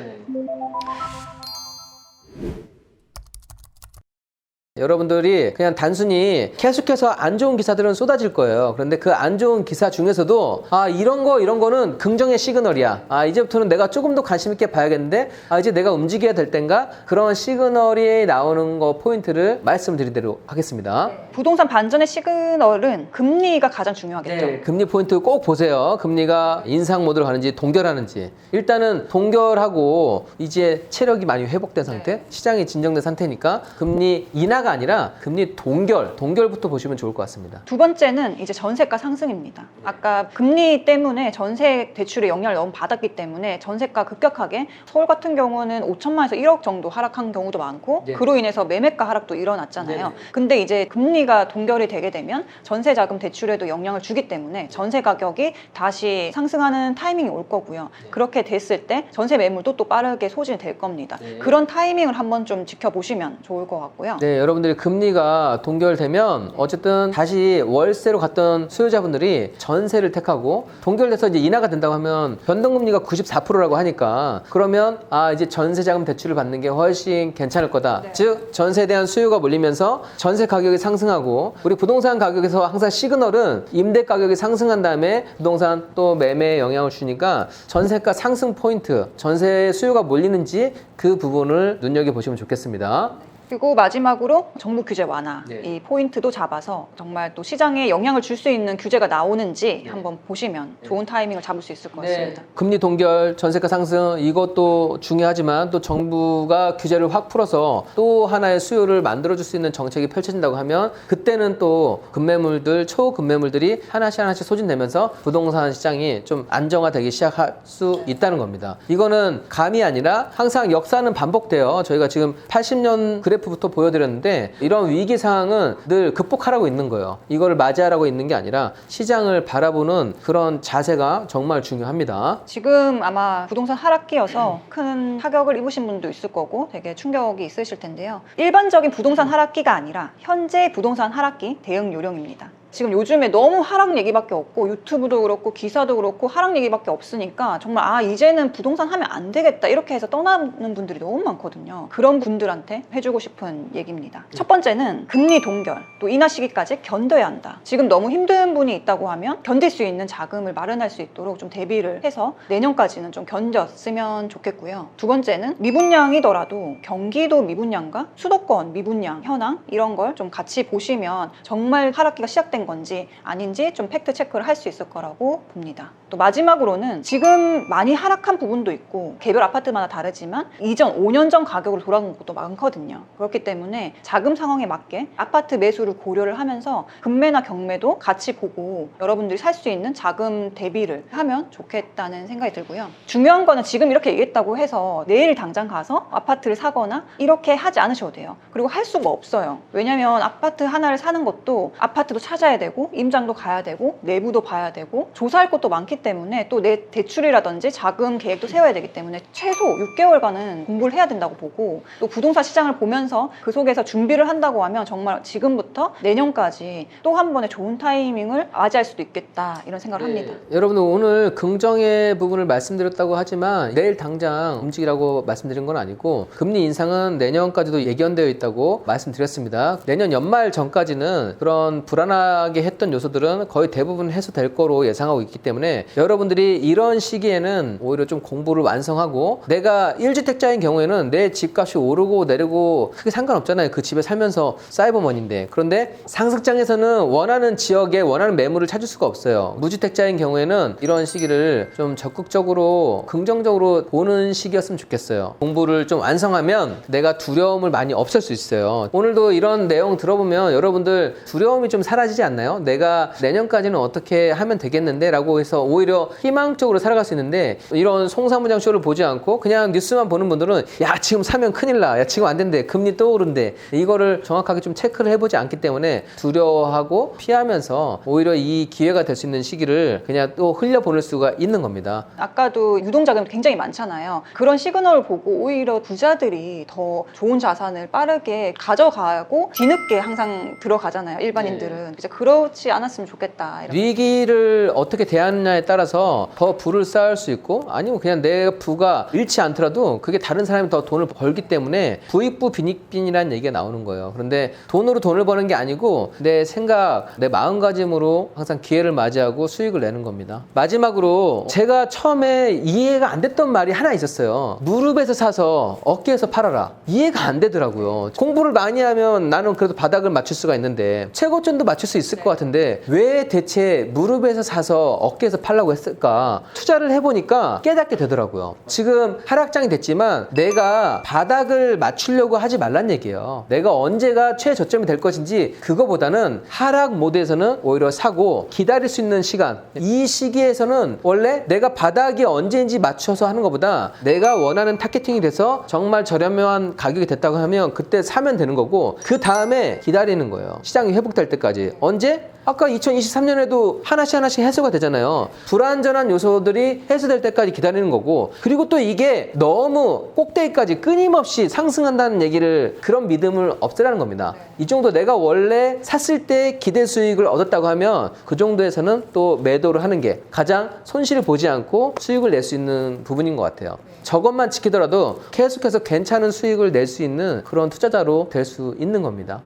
여러분들이 그냥 단순히 계속해서 안 좋은 기사들은 쏟아질 거예요. 그런데 그 안 좋은 기사 중에서도 아 이런 거는 긍정의 시그널이야. 아 이제부터는 내가 조금 더 관심 있게 봐야겠는데 아 이제 내가 움직여야 될 땐가 그런 시그널이 나오는 거 포인트를 말씀드리도록 하겠습니다. 부동산 반전의 시그널은 금리가 가장 중요하겠죠. 네, 금리 포인트 꼭 보세요. 금리가 인상 모드로 가는지 동결하는지. 일단은 동결하고 이제 체력이 많이 회복된 상태, 시장이 진정된 상태니까 금리 인하 인하가 아니라 금리 동결부터 보시면 좋을 것 같습니다. 두 번째는 이제 전세가 상승입니다. 아까 금리 때문에 전세 대출에 영향을 너무 받았기 때문에 전세가 급격하게 서울 같은 경우는 5천만에서 1억 정도 하락한 경우도 많고 네. 그로 인해서 매매가 하락도 일어났잖아요. 네. 근데 이제 금리가 동결이 되게 되면 전세 자금 대출에도 영향을 주기 때문에 전세 가격이 다시 상승하는 타이밍이 올 거고요. 네. 그렇게 됐을 때 전세 매물도 또 빠르게 소진이 될 겁니다. 네. 그런 타이밍을 한번 좀 지켜보시면 좋을 것 같고요. 네, 여러분들이 금리가 동결되면 어쨌든 다시 월세로 갔던 수요자분들이 전세를 택하고 동결돼서 이제 인하가 된다고 하면 변동금리가 94%라고 하니까 그러면 이제 전세자금 대출을 받는 게 훨씬 괜찮을 거다. 네. 즉 전세에 대한 수요가 몰리면서 전세 가격이 상승하고 우리 부동산 가격에서 항상 시그널은 임대 가격이 상승한 다음에 부동산 또 매매에 영향을 주니까 전세가 상승 포인트, 전세 수요가 몰리는지 그 부분을 눈여겨보시면 좋겠습니다. 그리고 마지막으로 정부 규제 완화 네. 이 포인트도 잡아서 정말 또 시장에 영향을 줄 수 있는 규제가 나오는지 네. 한번 보시면 좋은 타이밍을 잡을 수 있을 것 같습니다. 금리 동결, 전세가 상승 이것도 중요하지만 또 정부가 규제를 확 풀어서 또 하나의 수요를 만들어줄 수 있는 정책이 펼쳐진다고 하면 그때는 또 급매물들, 초급매물들이 하나씩 소진되면서 부동산 시장이 좀 안정화되기 시작할 수 있다는 겁니다. 이거는 감이 아니라 항상 역사는 반복돼요. 저희가 지금 80년 그래프부터 보여드렸는데 이런 위기 상황은 늘 극복하라고 있는 거예요. 이거를 맞이하라고 있는 게 아니라 시장을 바라보는 그런 자세가 정말 중요합니다. 지금 아마 부동산 하락기여서 큰 타격을 입으신 분도 있을 거고 되게 충격이 있으실 텐데요. 일반적인 부동산 하락기가 아니라 현재 부동산 하락기 대응 요령입니다. 지금 요즘에 너무 하락 얘기밖에 없고 유튜브도 그렇고 기사도 그렇고 하락 얘기밖에 없으니까 정말 이제는 부동산 하면 안 되겠다 이렇게 해서 떠나는 분들이 너무 많거든요. 그런 분들한테 해주고 싶은 얘기입니다. 첫 번째는 금리 동결 또 인하 시기까지 견뎌야 한다. 지금 너무 힘든 분이 있다고 하면 견딜 수 있는 자금을 마련할 수 있도록 좀 대비를 해서 내년까지는 좀 견뎠으면 좋겠고요. 두 번째는 미분양이더라도 경기도 미분양과 수도권 미분양 현황 이런 걸 좀 같이 보시면 정말 하락기가 시작된 건지 아닌지 좀 팩트 체크를 할 수 있을 거라고 봅니다. 또 마지막으로는 지금 많이 하락한 부분도 있고 개별 아파트마다 다르지만 이전 5년 전 가격으로 돌아온 것도 많거든요. 그렇기 때문에 자금 상황에 맞게 아파트 매수를 고려를 하면서 금매나 경매도 같이 보고 여러분들이 살 수 있는 자금 대비를 하면 좋겠다는 생각이 들고요. 중요한 거는 지금 이렇게 얘기했다고 해서 내일 당장 가서 아파트를 사거나 이렇게 하지 않으셔도 돼요. 그리고 할 수가 없어요. 왜냐면 아파트 하나를 사는 것도 아파트도 찾아야 되고 임장도 가야 되고 내부도 봐야 되고 조사할 것도 많기 때문에 또 내 대출이라든지 자금 계획도 세워야 되기 때문에 최소 6개월간은 공부를 해야 된다고 보고 또 부동산 시장을 보면서 그 속에서 준비를 한다고 하면 정말 지금부터 내년까지 또 한 번의 좋은 타이밍을 맞이할 수도 있겠다 이런 생각을 합니다. 여러분들 오늘 긍정의 부분을 말씀드렸다고 하지만 내일 당장 움직이라고 말씀드린 건 아니고 금리 인상은 내년까지도 예견되어 있다고 말씀드렸습니다. 내년 연말 전까지는 그런 불안하게 했던 요소들은 거의 대부분 해소될 거로 예상하고 있기 때문에 여러분들이 이런 시기에는 오히려 좀 공부를 완성하고 내가 1주택자인 경우에는 내 집값이 오르고 내리고 크게 상관없잖아요. 그 집에 살면서 사이버머니인데 그런데 상승장에서는 원하는 지역에 원하는 매물을 찾을 수가 없어요. 무주택자인 경우에는 이런 시기를 좀 적극적으로 긍정적으로 보는 시기였으면 좋겠어요. 공부를 좀 완성하면 내가 두려움을 많이 없앨 수 있어요. 오늘도 이런 내용 들어보면 여러분들 두려움이 좀 사라지지 않나요? 내가 내년까지는 어떻게 하면 되겠는데 라고 해서 오히려 희망적으로 살아갈 수 있는데 이런 송사무장 쇼를 보지 않고 그냥 뉴스만 보는 분들은 야 지금 사면 큰일 나. 야 지금 안 된대. 금리 또 오른대. 이거를 정확하게 좀 체크를 해보지 않기 때문에 두려워하고 피하면서 오히려 이 기회가 될 수 있는 시기를 그냥 또 흘려보낼 수가 있는 겁니다. 아까도 유동자금이 굉장히 많잖아요. 그런 시그널을 보고 오히려 부자들이 더 좋은 자산을 빠르게 가져가고 뒤늦게 항상 들어가잖아요. 일반인들은. 이제 그렇지 않았으면 좋겠다. 이렇게. 위기를 어떻게 대하느냐에 따라서 더 부를 쌓을 수 있고 아니면 그냥 내 부가 잃지 않더라도 그게 다른 사람이 더 돈을 벌기 때문에 부익부 빈익빈이라는 얘기가 나오는 거예요. 그런데 돈으로 돈을 버는 게 아니고 내 생각, 내 마음가짐으로 항상 기회를 맞이하고 수익을 내는 겁니다. 마지막으로 제가 처음에 이해가 안 됐던 말이 하나 있었어요. 무릎에서 사서 어깨에서 팔아라. 이해가 안 되더라고요. 공부를 많이 하면 나는 그래도 바닥을 맞출 수가 있는데 최고점도 맞출 수 있을 것 같은데 왜 대체 무릎에서 사서 어깨에서 팔라고 했을까? 투자를 해보니까 깨닫게 되더라고요. 지금 하락장이 됐지만 내가 바닥을 맞추려고 하지 말란 얘기예요. 내가 언제가 최저점이 될 것인지 그거보다는 하락 모드에서는 오히려 사고 기다릴 수 있는 시간, 이 시기에서는 원래 내가 바닥이 언제인지 맞춰서 하는 것보다 내가 원하는 타겟팅이 돼서 정말 저렴한 가격이 됐다고 하면 그때 사면 되는 거고, 그 다음에 기다리는 거예요. 시장이 회복될 때까지. 언제? 아까 2023년에도 하나씩 해소가 되잖아요. 불안전한 요소들이 해소될 때까지 기다리는 거고, 그리고 또 이게 너무 꼭대기까지 끊임없이 상승한다는 얘기를, 그런 믿음을 없애라는 겁니다. 이 정도 내가 원래 샀을 때 기대 수익을 얻었다고 하면 그 정도에서는 또 매도를 하는 게 가장 손실을 보지 않고 수익을 낼 수 있는 부분인 것 같아요. 저것만 지키더라도 계속해서 괜찮은 수익을 낼 수 있는 그런 투자자로 될 수 있는 겁니다.